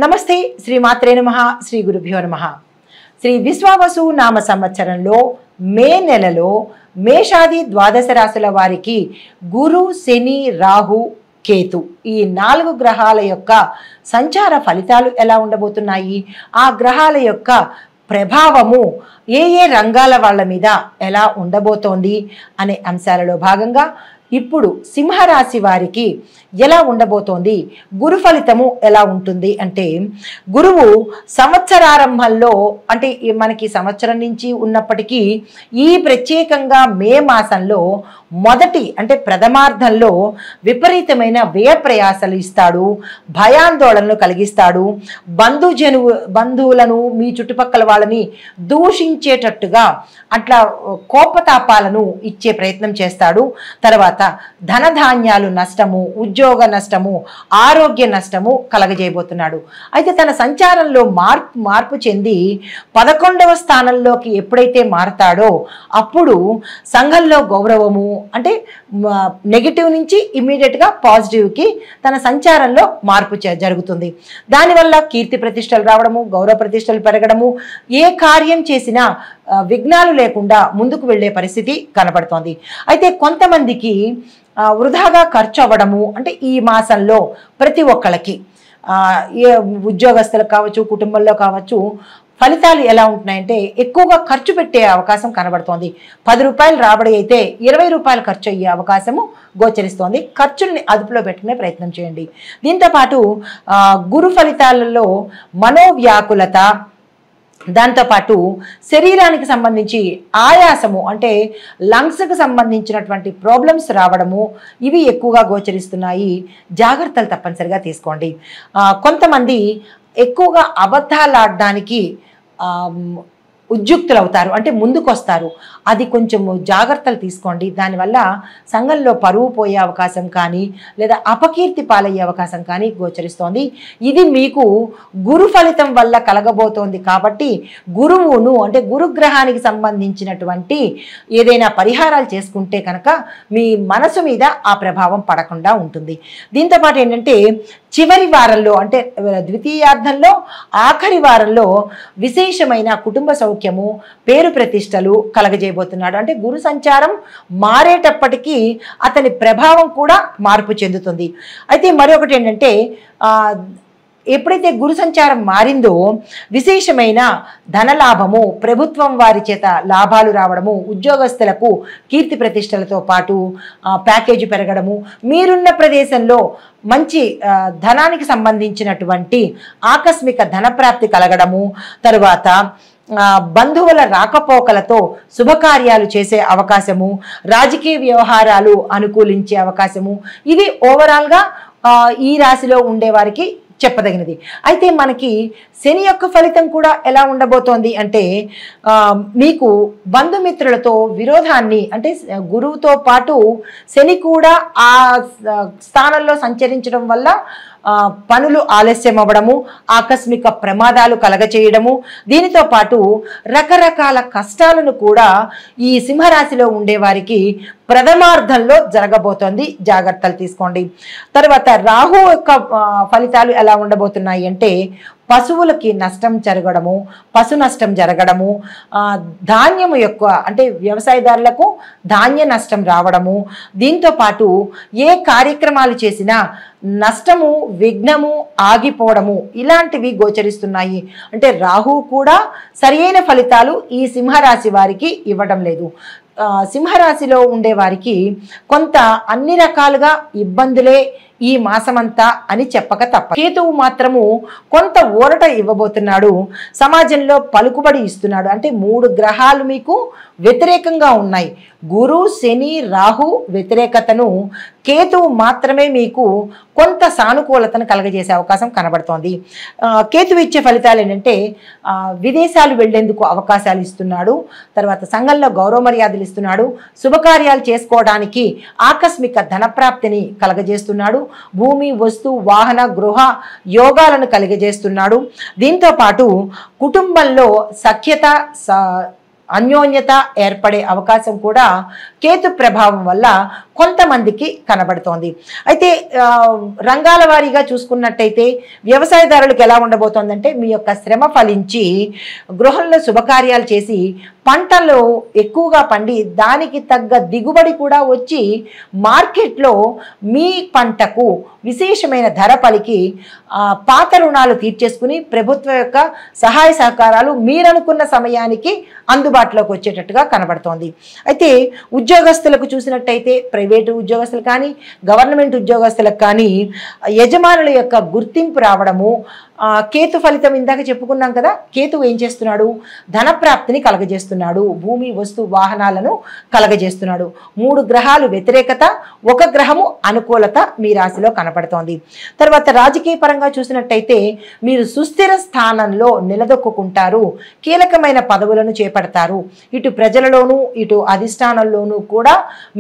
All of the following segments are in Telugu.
నమస్తే శ్రీ మాత్రే నమః శ్రీ గురుభ్యో నమః శ్రీ విశ్వావసు నామ సంవత్సరంలో మే నెలలో మేషాది ద్వాదశ రాశుల వారికి గురు శని రాహు కేతు ఈ 4 గ్రహాల యొక్క సంచార ఫలితాలు ఎలా ఉండబోతున్నాయి, ఆ గ్రహాల యొక్క ప్రభావము ఏ రంగాల వాళ్ళ మీద ఎలా ఉండబోతోంది అనే అంశాలలో భాగంగా ఇప్పుడు సింహరాశి వారికి ఎలా ఉండబోతోంది, గురు ఫలితము ఎలా ఉంటుంది అంటే, గురువు సంవత్సరారంభంలో అంటే మనకి సంవత్సరం నుంచి ఉన్నప్పటికీ ఈ ప్రత్యేకంగా మే మాసంలో మొదటి అంటే ప్రథమార్థంలో విపరీతమైన వ్యయ ప్రయాసాలు ఇస్తాడు, భయాందోళనలు కలిగిస్తాడు, బంధువులను మీ చుట్టుపక్కల వాళ్ళని దూషించేటట్టుగా అట్లా కోపతాపాలను ఇచ్చే ప్రయత్నం చేస్తాడు. తర్వాత ధనధాన్యాలు నష్టము, ఉద్యోగ నష్టము, ఆరోగ్య నష్టము కలగజేయబోతున్నాడు. అయితే తన సంచారంలో మార్పు చెంది 11వ స్థానంలోకి ఎప్పుడైతే మారతాడో అప్పుడు సంఘంలో గౌరవము అంటే నెగిటివ్ నుంచి ఇమ్మీడియట్గా పాజిటివ్కి తన సంచారంలో మార్పు జరుగుతుంది. దానివల్ల కీర్తి ప్రతిష్టలు రావడము, గౌరవ ప్రతిష్టలు పెరగడము, ఏ కార్యం చేసినా విఘ్నాలు లేకుండా ముందుకు వెళ్ళే పరిస్థితి కనబడుతోంది. అయితే కొంతమందికి వృధాగా ఖర్చు అవ్వడము అంటే ఈ మాసంలో ప్రతి ఒక్కళ్ళకి ఏ ఉద్యోగస్తులకు కావచ్చు, కుటుంబంలో కావచ్చు, ఫలితాలు ఎలా ఉంటున్నాయంటే ఎక్కువగా ఖర్చు పెట్టే అవకాశం కనబడుతోంది. 10 రూపాయలు రాబడి అయితే 20 రూపాయలు ఖర్చు అయ్యే అవకాశము గోచరిస్తోంది. ఖర్చుల్ని అదుపులో పెట్టుకునే ప్రయత్నం చేయండి. దీంతోపాటు గురు ఫలితాలలో మనోవ్యాకులత, దాంతోపాటు శరీరానికి సంబంధించి ఆయాసము అంటే లంగ్స్కి సంబంధించినటువంటి ప్రాబ్లమ్స్ రావడము ఇవి ఎక్కువగా గోచరిస్తున్నాయి. జాగ్రత్తలు తప్పనిసరిగా తీసుకోండి. కొంతమంది ఎక్కువగా అబద్ధాలు ఆడడానికి ఉద్యుక్తులు అవుతారు, అంటే ముందుకొస్తారు. అది కొంచెం జాగ్రత్తలు తీసుకోండి. దానివల్ల సంఘంలో పరువు పోయే అవకాశం కానీ లేదా అపకీర్తి పాలయ్యే అవకాశం కానీ గోచరిస్తోంది. ఇది మీకు గురు ఫలితం వల్ల కలగబోతోంది కాబట్టి గురువును అంటే గురుగ్రహానికి సంబంధించినటువంటి ఏదైనా పరిహారాలు చేసుకుంటే కనుక మీ మనసు మీద ఆ ప్రభావం పడకుండా ఉంటుంది. దీంతోపాటు ఏంటంటే చివరి వారంలో అంటే ద్వితీయార్థంలో ఆఖరి వారంలో విశేషమైన కుటుంబ సౌఖ్యము, పేరు ప్రతిష్టలు కలగజేయబోతున్నాడు. అంటే గురు సంచారం మారేటప్పటికీ అతని ప్రభావం కూడా మార్పు చెందుతుంది. అయితే మరొకటి ఏంటంటే ఎప్పుడైతే గురు సంచారం మారిందో విశేషమైన ధనలాభము, ప్రభుత్వం వారి చేత లాభాలు రావడము, ఉద్యోగస్తులకు కీర్తి ప్రతిష్టలతో పాటు ప్యాకేజీ పెరగడము, మీరున్న ప్రదేశంలో మంచి ధనానికి సంబంధించినటువంటి ఆకస్మిక ధనప్రాప్తి కలగడము, తరువాత బంధువుల రాకపోకలతో శుభకార్యాలు చేసే అవకాశము, రాజకీయ వ్యవహారాలు అనుకూలించే అవకాశము, ఇది ఓవరాల్గా ఈ రాశిలో ఉండేవారికి చెప్పదగినది. అయితే మనకి శని యొక్క ఫలితం కూడా ఎలా ఉండబోతోంది అంటే మీకు బంధుమిత్రులతో విరోధాన్ని అంటే గురువుతో పాటు శని కూడా ఆ స్థానంలో సంచరించడం వల్ల పనులు ఆలస్యం అవ్వడము, ఆకస్మిక ప్రమాదాలు కలగచేయడము, దీనితో పాటు రకరకాల కష్టాలను కూడా ఈ సింహరాశిలో ఉండేవారికి ప్రథమార్థంలో జరగబోతోంది. జాగ్రత్తలు తీసుకోండి. తర్వాత రాహు యొక్క ఫలితాలు ఎలా ఉండబోతున్నాయి అంటే పశువులకి నష్టం జరగడము, పశు నష్టం జరగడము, ధాన్యము ఎక్కువ అంటే వ్యవసాయదారులకు ధాన్య నష్టం రావడము, దీంతోపాటు ఏ కార్యక్రమాలు చేసినా నష్టము, విఘ్నము, ఆగిపోవడము ఇలాంటివి గోచరిస్తున్నాయి. అంటే రాహు కూడా సరైన ఫలితాలు ఈ సింహరాశి వారికి ఇవ్వడం లేదు. సింహరాశిలో ఉండేవారికి కొంత అన్ని రకాలుగా ఇబ్బందులే ఈ మాసమంతా అని చెప్పక తప్ప. కేతువు మాత్రము కొంత ఊరట ఇవ్వబోతున్నాడు, సమాజంలో పలుకుబడి ఇస్తున్నాడు. అంటే 3 గ్రహాలు మీకు వ్యతిరేకంగా ఉన్నాయి. గురు, శని, రాహు వ్యతిరేకతను, కేతువు మాత్రమే మీకు కొంత సానుకూలతను కలగజేసే అవకాశం కనబడుతోంది. కేతువు ఇచ్చే ఫలితాలు ఏంటంటే విదేశాలు వెళ్లేందుకు అవకాశాలు ఇస్తున్నాడు, తర్వాత సంఘంలో గౌరవ మర్యాదలు ఇస్తున్నాడు, శుభకార్యాలు చేసుకోవడానికి ఆకస్మిక ధనప్రాప్తిని కలగజేస్తున్నాడు, భూమి, వస్తు, వాహన, గృహ యోగాలను కలిగజేస్తున్నాడు. దీంతో పాటు కుటుంబంలో సఖ్యత, అన్యోన్యత ఏర్పడే అవకాశం కూడా కేతు ప్రభావం వల్ల కొంతమందికి కనబడుతోంది. అయితే రంగాల వారీగా చూసుకున్నట్టయితే వ్యవసాయదారులకు ఎలా ఉండబోతోందంటే మీ యొక్క శ్రమ ఫలించి గృహంలో శుభకార్యాలు చేసి పంటలు ఎక్కువగా పండి దానికి తగ్గ దిగుబడి కూడా వచ్చి మార్కెట్లో మీ పంటకు విశేషమైన ధర పలికి పాత రుణాలు తీర్చేసుకుని ప్రభుత్వం యొక్క సహాయ సహకారాలు మీరనుకున్న సమయానికి అందుబాటులోకి వచ్చేటట్టుగా కనబడుతోంది. అయితే ఉద్యోగస్తులకు చూసినట్టయితే ప్రైవేటు ఉద్యోగస్తులు కానీ గవర్నమెంట్ ఉద్యోగస్తులకు కానీ యజమానుల యొక్క గుర్తింపు రావడము, కేతు ఫలితం ఇందాక చెప్పుకున్నాం కదా, కేతువు ఏం చేస్తున్నాడు, ధనప్రాప్తిని కలగజేస్తున్నాడు, భూమి వస్తు వాహనాలను కలగజేస్తున్నాడు. 3 గ్రహాలు వ్యతిరేకత, 1 గ్రహము అనుకూలత మీ రాశిలో కనపడుతోంది. తర్వాత రాజకీయ పరంగా చూసినట్టయితే మీరు సుస్థిర స్థానంలో నిలదొక్కుంటారు, కీలకమైన పదవులను చేపడతారు. ఇటు ప్రజలలోనూ ఇటు అధిష్టానంలోనూ కూడా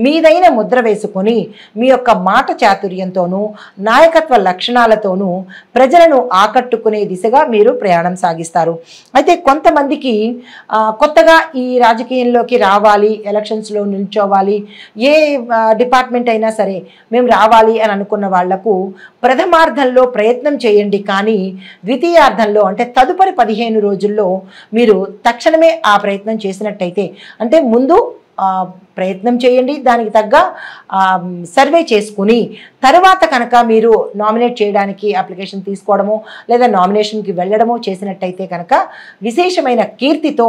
మీదైన ముద్ర వేసుకొని మీ యొక్క మాట చాతుర్యంతోనూ నాయకత్వ లక్షణాలతోనూ ప్రజలను ఆకట్టుకునే దిశగా మీరు ప్రయాణం సాగిస్తారు. అయితే కొంతమందికి కొత్తగా ఈ రాజకీయంలోకి రావాలి, ఎలక్షన్స్లో నిల్చోవాలి, ఏ డిపార్ట్మెంట్ అయినా సరే మేము రావాలి అని అనుకున్న వాళ్లకు ప్రథమార్థంలో ప్రయత్నం చేయండి. కానీ ద్వితీయార్థంలో అంటే తదుపరి 15 రోజుల్లో మీరు తక్షణమే ఆ ప్రయత్నం చేసినట్టయితే, అంటే ముందు ప్రయత్నం చేయండి, దానికి తగ్గ సర్వే చేసుకుని తర్వాత కనుక మీరు నామినేట్ చేయడానికి అప్లికేషన్ తీసుకోవడమో లేదా నామినేషన్కి వెళ్ళడమో చేసినట్టయితే కనుక విశేషమైన కీర్తితో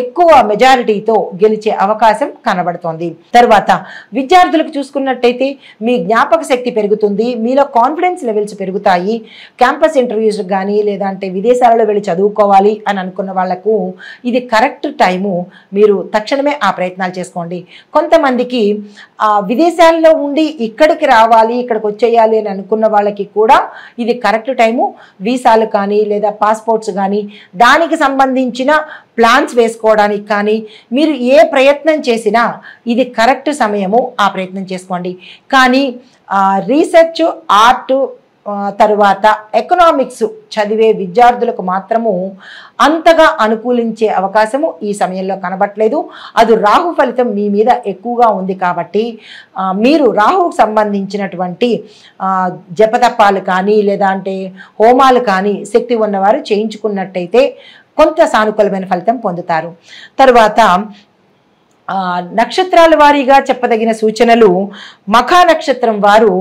ఎక్కువ మెజారిటీతో గెలిచే అవకాశం కనబడుతోంది. తర్వాత విద్యార్థులకు చూసుకున్నట్టయితే మీ జ్ఞాపక శక్తి పెరుగుతుంది, మీలో కాన్ఫిడెన్స్ లెవెల్స్ పెరుగుతాయి. క్యాంపస్ ఇంటర్వ్యూస్ కానీ లేదంటే విదేశాలలో వెళ్ళి చదువుకోవాలి అని అనుకున్న వాళ్లకు ఇది కరెక్ట్ టైము, మీరు తక్షణమే ఆ ప్రయత్నాలు చేసుకోండి. కొంతమందికి విదేశాల్లో ఉండి ఇక్కడికి రావాలి, ఇక్కడికి వచ్చేయాలి అని అనుకున్న వాళ్ళకి కూడా ఇది కరెక్ట్ టైము. వీసాలు కానీ లేదా పాస్పోర్ట్స్ కానీ దానికి సంబంధించిన ప్లాన్స్ వేసుకోవడానికి కానీ మీరు ఏ ప్రయత్నం చేసినా ఇది కరెక్ట్ సమయము, ఆ ప్రయత్నం చేసుకోండి. కానీ రీసెర్చ్, ఆర్ట్, తరువాత ఎకనామిక్స్ చదివే విద్యార్థులకు మాత్రము అంతగా అనుకూలించే అవకాశము ఈ సమయంలో కనబట్లేదు. అది రాహు ఫలితం మీ మీద ఎక్కువగా ఉంది కాబట్టి మీరు రాహుకు సంబంధించినటువంటి జపతపాలు కానీ లేదంటే హోమాలు కానీ శక్తి ఉన్నవారు చేయించుకున్నట్టయితే కొంత సానుకూలమైన ఫలితం పొందుతారు. తరువాత నక్షత్రాల వారీగా చెప్పదగిన సూచనలు, మఖా నక్షత్రం వారు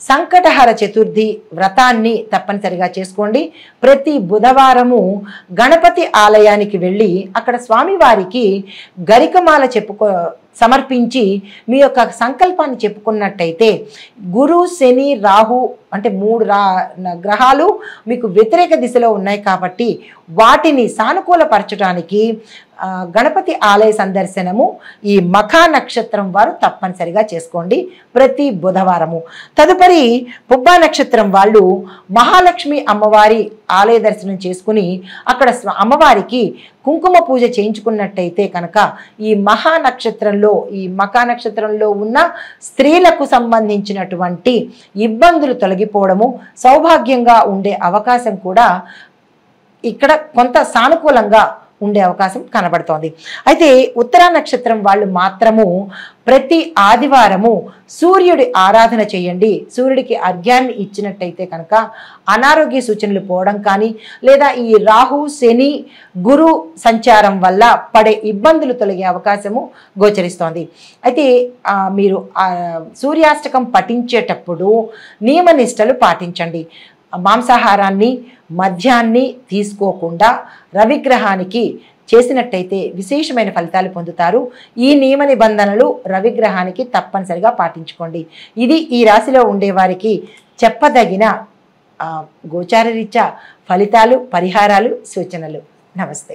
సంకటహర చతుర్థి వ్రతాన్ని తప్పనిసరిగా చేసుకోండి. ప్రతి బుధవారము గణపతి ఆలయానికి వెళ్ళి అక్కడ స్వామివారికి గరికమాల సమర్పించి మీ యొక్క సంకల్పాన్ని చెప్పుకున్నట్టయితే గురు, శని, రాహు అంటే 3 గ్రహాలు మీకు వ్యతిరేక దిశలో ఉన్నాయి కాబట్టి వాటిని సానుకూలపరచడానికి గణపతి ఆలయ సందర్శనము ఈ మఖా నక్షత్రం వారు తప్పనిసరిగా చేసుకోండి ప్రతి బుధవారము. తదుపరి పుబ్బా నక్షత్రం వాళ్ళు మహాలక్ష్మి అమ్మవారి ఆలయ దర్శనం చేసుకుని అక్కడ అమ్మవారికి కుంకుమ పూజ చేయించుకున్నట్టయితే కనుక ఈ మఖా నక్షత్రంలో ఉన్న స్త్రీలకు సంబంధించినటువంటి ఇబ్బందులు తొలగిపోవడము, సౌభాగ్యంగా ఉండే అవకాశం కూడా ఇక్కడ కొంత సానుకూలంగా ఉండే అవకాశం కనబడుతోంది. అయితే ఉత్తరా నక్షత్రం వాళ్ళు మాత్రము ప్రతి ఆదివారము సూర్యుడి ఆరాధన చేయండి. సూర్యుడికి అర్ఘ్యాన్ని ఇచ్చినట్టయితే కనుక అనారోగ్య సూచనలు పోవడం కానీ లేదా ఈ రాహు, శని, గురు సంచారం వల్ల పడే ఇబ్బందులు తొలగే అవకాశము గోచరిస్తోంది. అయితే మీరు సూర్యాష్టకం పఠించేటప్పుడు నియమనిష్టలు పాటించండి. మాంసాహారాన్ని, మద్యాన్ని తీసుకోకుండా రవిగ్రహానికి చేసినట్టయితే విశేషమైన ఫలితాలు పొందుతారు. ఈ నియమ నిబంధనలు రవిగ్రహానికి తప్పనిసరిగా పాటించుకోండి. ఇది ఈ రాశిలో ఉండేవారికి చెప్పదగిన గోచారరీత్యా ఫలితాలు, పరిహారాలు, సూచనలు. నమస్తే.